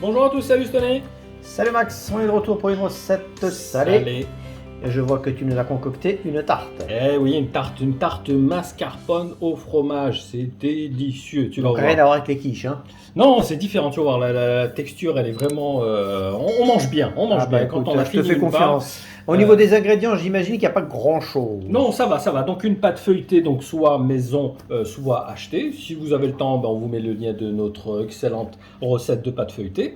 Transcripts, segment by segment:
Bonjour à tous, salut Stoney. Salut Max, on est de retour pour une recette salée. Et je vois que tu nous as concocté une tarte. Eh oui, une tarte mascarpone au fromage, c'est délicieux, tu vas Donc voir. rien à voir avec les quiches, hein. Non, c'est différent, tu vas voir, la texture elle est vraiment... on mange bien, Écoute, quand on a je te fini fais une confiance. barre. Au niveau des ingrédients, j'imagine qu'il n'y a pas grand chose. Non, ça va. Donc une pâte feuilletée, donc soit maison, soit achetée. Si vous avez le temps, on vous met le lien de notre excellente recette de pâte feuilletée.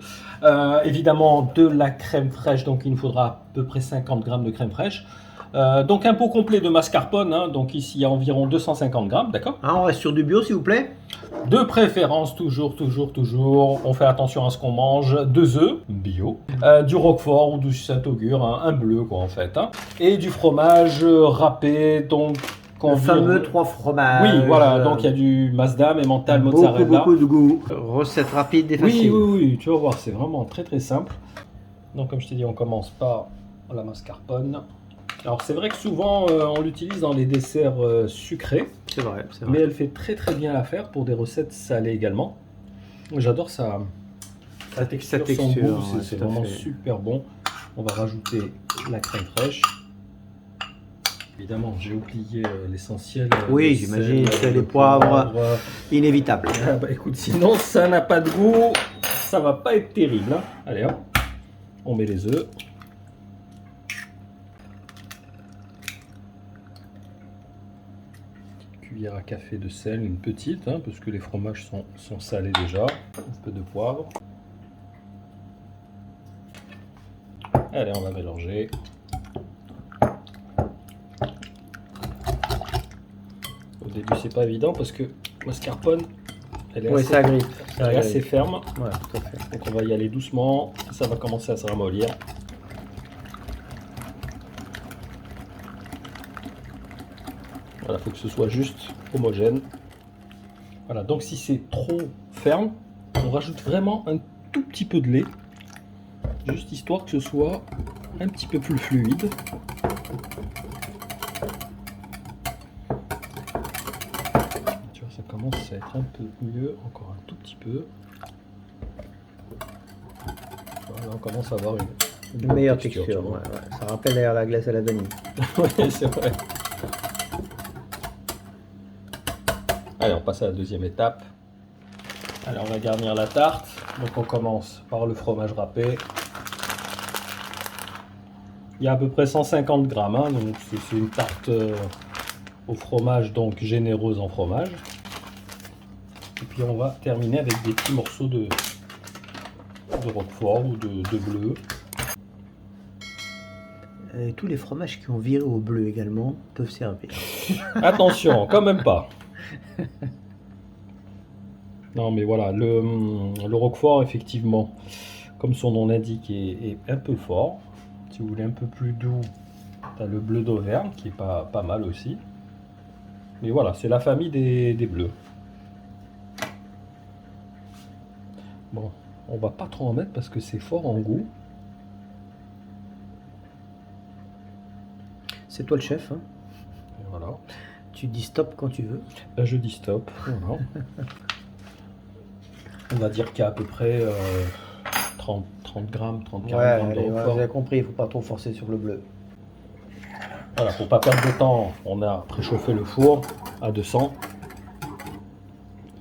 Évidemment, de la crème fraîche, donc il nous faudra à peu près 50 grammes de crème fraîche. Donc un pot complet de mascarpone, hein, donc ici il y a environ 250 grammes, d'accord? Hein, on reste sur du bio, s'il vous plaît. De préférence, toujours, on fait attention à ce qu'on mange. 2 œufs, bio, du roquefort ou du Saint-Augure, hein, un bleu quoi en fait. Hein, et du fromage râpé, donc... Le fameux 3 fromages. Oui, voilà, donc il y a du Masdam, Emmental, mozzarella. Beaucoup de goût. Recette rapide et facile. Oui, tu vas voir, c'est vraiment très simple. Donc comme je t'ai dit, on commence par la mascarpone. Alors c'est vrai que souvent on l'utilise dans les desserts sucrés, C'est vrai. mais elle fait très bien l'affaire pour des recettes salées également. J'adore sa texture, son goût, ouais, c'est tout à vraiment fait. super bon. On va rajouter la crème fraîche. Évidemment, j'ai oublié l'essentiel. Oui, le j'imagine, sel, c'est les le poivres. Inévitable. Ah bah écoute, sinon ça n'a pas de goût, ça va pas être terrible. Hein. Allez hop, on met les œufs. Cuillère à café de sel, une petite, hein, parce que les fromages sont salés déjà. Un peu de poivre. Allez, on va mélanger. Au début, c'est pas évident parce que mascarpone, elle est assez, ça grippe. elle est assez ferme. Ouais, tout à fait. Donc on va y aller doucement. Ça va commencer à se ramollir. Voilà, il faut que ce soit juste homogène. Voilà, donc si c'est trop ferme, on rajoute vraiment un tout petit peu de lait. Juste histoire que ce soit un petit peu plus fluide. Tu vois, ça commence à être un peu mieux, encore un tout petit peu. Voilà, on commence à avoir Une meilleure texture. texture. Ouais. Ça rappelle d'ailleurs la glace à la vanille. Oui, c'est vrai. Allez, on passe à la deuxième étape. Allez, on va garnir la tarte. Donc on commence par le fromage râpé. Il y a à peu près 150 grammes, hein, donc c'est une tarte au fromage, donc généreuse en fromage. Et puis on va terminer avec des petits morceaux de roquefort ou de bleu. Et tous les fromages qui ont viré au bleu également peuvent servir. Attention, quand même pas. Non mais voilà, le roquefort effectivement, comme son nom l'indique, est un peu fort. Si vous voulez un peu plus doux, tu as le bleu d'Auvergne qui est pas mal aussi. Mais voilà, c'est la famille des bleus. Bon, on va pas trop en mettre parce que c'est fort en goût. C'est toi le chef, hein. Et voilà. Tu dis stop quand tu veux. Là, je dis stop. Voilà. On va dire qu'il y a à peu près 30 grammes, 34 grammes de roquefort. Vous avez compris, il ne faut pas trop forcer sur le bleu. Voilà, pour pas perdre de temps, on a préchauffé le four à 200.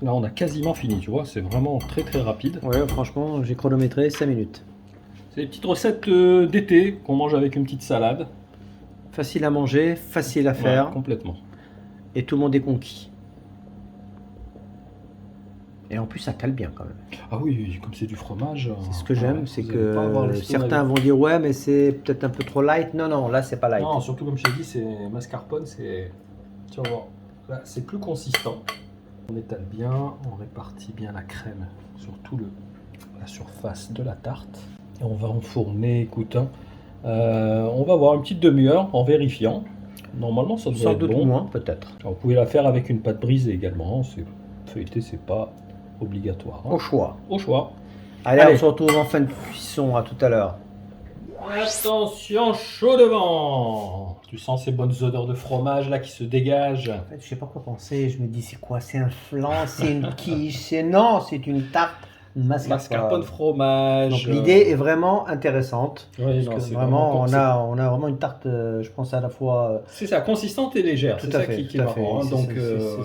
Là, on a quasiment fini, tu vois, c'est vraiment très rapide. Ouais, franchement, j'ai chronométré 5 minutes. C'est des petites recettes d'été qu'on mange avec une petite salade. Facile à manger, facile à faire, Ouais, complètement. et tout le monde est conquis. Et en plus, ça cale bien quand même. Ah oui, comme c'est du fromage. C'est ce que j'aime, c'est vous allez pas avoir que l'estomac certains vont dire ouais, mais c'est peut-être un peu trop light. Non, non, là, c'est pas light. Non, surtout comme je t'ai dit, c'est mascarpone, c'est... Tu vas voir, là, c'est plus consistant. On étale bien, on répartit bien la crème sur toute la surface de la tarte. Et on va enfourner, écoute, hein, on va avoir une petite demi-heure en vérifiant. Normalement, ça devrait Sans être doute bon. moins, peut-être. Alors, vous pouvez la faire avec une pâte brisée également. Feuilleté, c'est pas obligatoire. Hein. Au choix. Au choix. Allez, on se retrouve en fin de cuisson. À tout à l'heure. Attention, chaud devant. Tu sens ces bonnes odeurs de fromage là qui se dégagent. En fait, je sais pas quoi penser. Je me dis, c'est quoi? C'est un flan? C'est une quiche? Non, c'est une tarte mascarpone fromage. Donc l'idée est vraiment intéressante. Oui, Parce que vraiment, on a vraiment une tarte, je pense à la fois. C'est ça, consistante et légère. C'est ça qui est marrant. Hein. Donc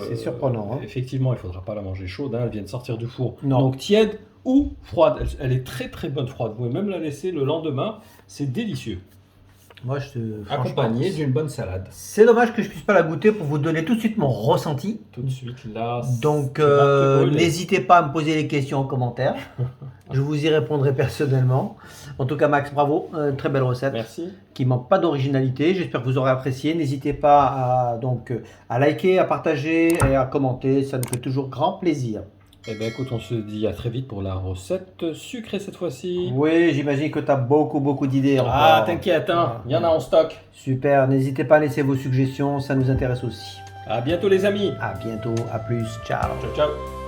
c'est surprenant. Hein. Effectivement, il ne faudra pas la manger chaude. Hein. Elle vient de sortir du four. Non. Donc tiède ou froide. Elle est très très bonne froide. Vous pouvez même la laisser le lendemain. C'est délicieux. Moi, accompagné d'une bonne salade. C'est dommage que je puisse pas la goûter pour vous donner tout de suite mon ressenti. Tout de suite là. Donc n'hésitez pas à me poser les questions en commentaire. Je vous y répondrai personnellement. En tout cas, Max, bravo, très belle recette. Merci. Qui manque pas d'originalité. J'espère que vous aurez apprécié. N'hésitez pas à liker, à partager et à commenter. Ça nous fait toujours grand plaisir. Eh bien écoute, on se dit à très vite pour la recette sucrée cette fois-ci. Oui, j'imagine que tu as beaucoup d'idées encore. Ah, t'inquiète, hein, il y en a en stock. Super, n'hésitez pas à laisser vos suggestions, ça nous intéresse aussi. À bientôt les amis. À bientôt, à plus, ciao. Ciao, ciao.